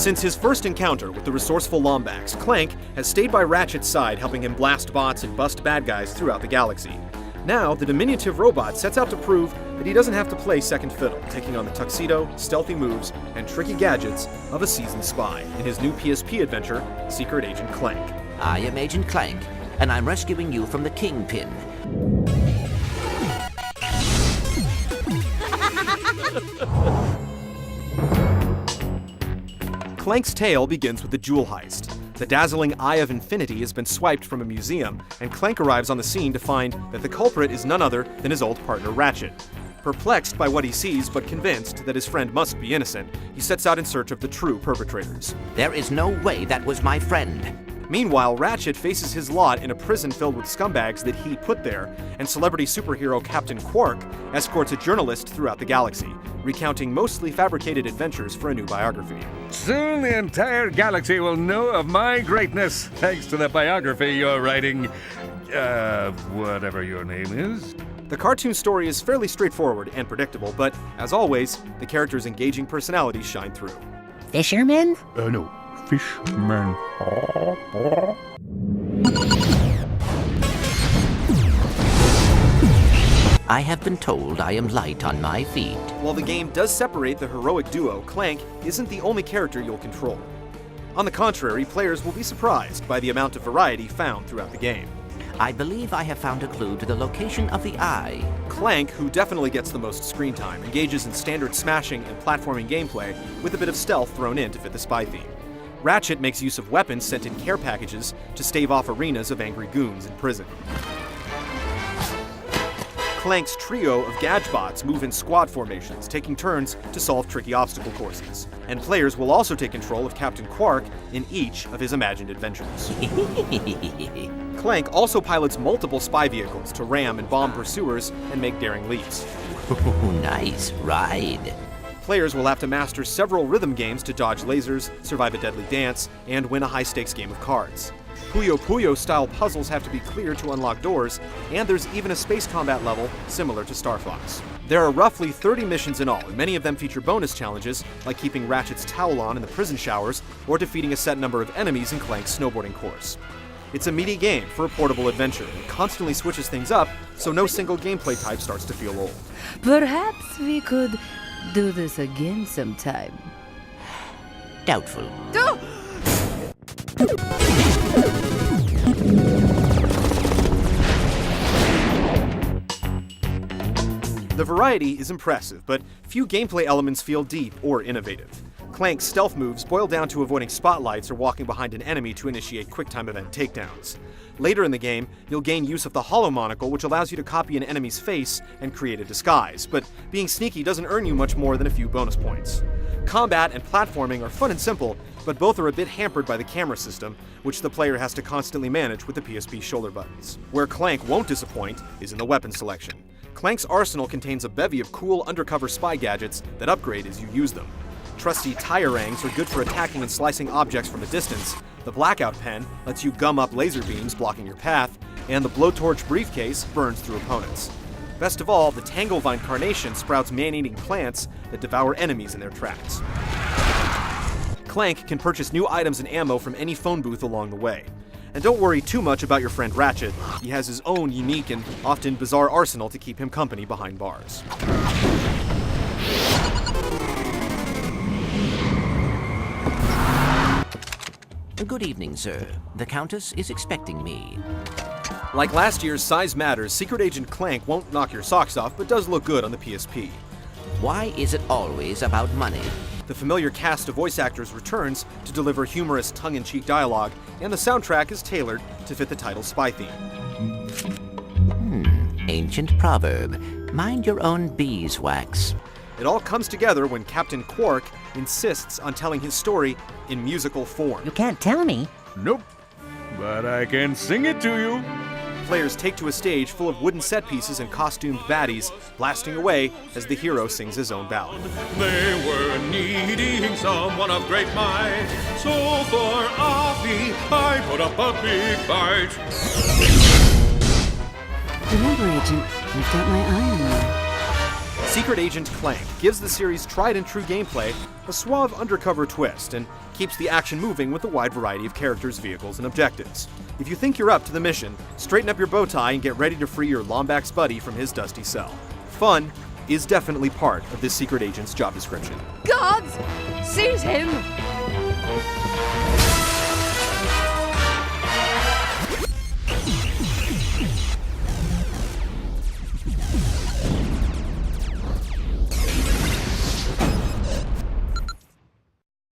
Since his first encounter with the resourceful Lombax, Clank has stayed by Ratchet's side, helping him blast bots and bust bad guys throughout the galaxy. Now, the diminutive robot sets out to prove that he doesn't have to play second fiddle, taking on the tuxedo, stealthy moves, and tricky gadgets of a seasoned spy in his new PSP adventure, Secret Agent Clank. I am Agent Clank, and I'm rescuing you from the Kingpin. Clank's tale begins with the jewel heist. The dazzling Eye of Infinity has been swiped from a museum, and Clank arrives on the scene to find that the culprit is none other than his old partner Ratchet. Perplexed by what he sees, but convinced that his friend must be innocent, he sets out in search of the true perpetrators. There is no way that was my friend. Meanwhile, Ratchet faces his lot in a prison filled with scumbags that he put there, and celebrity superhero Captain Quark escorts a journalist throughout the galaxy, recounting mostly fabricated adventures for a new biography. Soon the entire galaxy will know of my greatness, thanks to the biography you're writing. Whatever your name is. The cartoon story is fairly straightforward and predictable, but as always, the characters' engaging personalities shine through. Fisherman? No. Fishman. I have been told I am light on my feet. While the game does separate the heroic duo, Clank isn't the only character you'll control. On the contrary, players will be surprised by the amount of variety found throughout the game. I believe I have found a clue to the location of the eye. Clank, who definitely gets the most screen time, engages in standard smashing and platforming gameplay with a bit of stealth thrown in to fit the spy theme. Ratchet makes use of weapons sent in care packages to stave off arenas of angry goons in prison. Clank's trio of gadgebots move in squad formations, taking turns to solve tricky obstacle courses. And players will also take control of Captain Quark in each of his imagined adventures. Clank also pilots multiple spy vehicles to ram and bomb pursuers and make daring leaps. Nice ride. Players will have to master several rhythm games to dodge lasers, survive a deadly dance, and win a high-stakes game of cards. Puyo Puyo-style puzzles have to be cleared to unlock doors, and there's even a space combat level similar to Star Fox. There are roughly 30 missions in all, and many of them feature bonus challenges, like keeping Ratchet's towel on in the prison showers, or defeating a set number of enemies in Clank's snowboarding course. It's a meaty game for a portable adventure, and constantly switches things up, so no single gameplay type starts to feel old. Perhaps we could do this again sometime. Doubtful. The variety is impressive, but few gameplay elements feel deep or innovative. Clank's stealth moves boil down to avoiding spotlights or walking behind an enemy to initiate quick-time event takedowns. Later in the game, you'll gain use of the Holo Monocle, which allows you to copy an enemy's face and create a disguise, but being sneaky doesn't earn you much more than a few bonus points. Combat and platforming are fun and simple, but both are a bit hampered by the camera system, which the player has to constantly manage with the PSP shoulder buttons. Where Clank won't disappoint is in the weapon selection. Clank's arsenal contains a bevy of cool undercover spy gadgets that upgrade as you use them. Trusty tire-rangs are good for attacking and slicing objects from a distance, the Blackout Pen lets you gum up laser beams blocking your path, and the Blowtorch briefcase burns through opponents. Best of all, the Tanglevine Carnation sprouts man-eating plants that devour enemies in their tracks. Clank can purchase new items and ammo from any phone booth along the way. And don't worry too much about your friend Ratchet. He has his own unique and often bizarre arsenal to keep him company behind bars. Good evening, sir. The Countess is expecting me. Like last year's Size Matters, Secret Agent Clank won't knock your socks off, but does look good on the PSP. Why is it always about money? The familiar cast of voice actors returns to deliver humorous tongue-in-cheek dialogue, and the soundtrack is tailored to fit the title's spy theme. Ancient proverb. Mind your own beeswax. It all comes together when Captain Quark insists on telling his story in musical form. You can't tell me. Nope. But I can sing it to you. Players take to a stage full of wooden set pieces and costumed baddies, blasting away as the hero sings his own ballad. They were needing someone of great might, so for Offie I put up a big fight. Remember, Agent, you've got my eye on you. Secret Agent Clank gives the series' tried-and-true gameplay a suave undercover twist and keeps the action moving with a wide variety of characters, vehicles, and objectives. If you think you're up to the mission, straighten up your bow tie and get ready to free your Lombax buddy from his dusty cell. Fun is definitely part of this Secret Agent's job description. Guards! Seize him!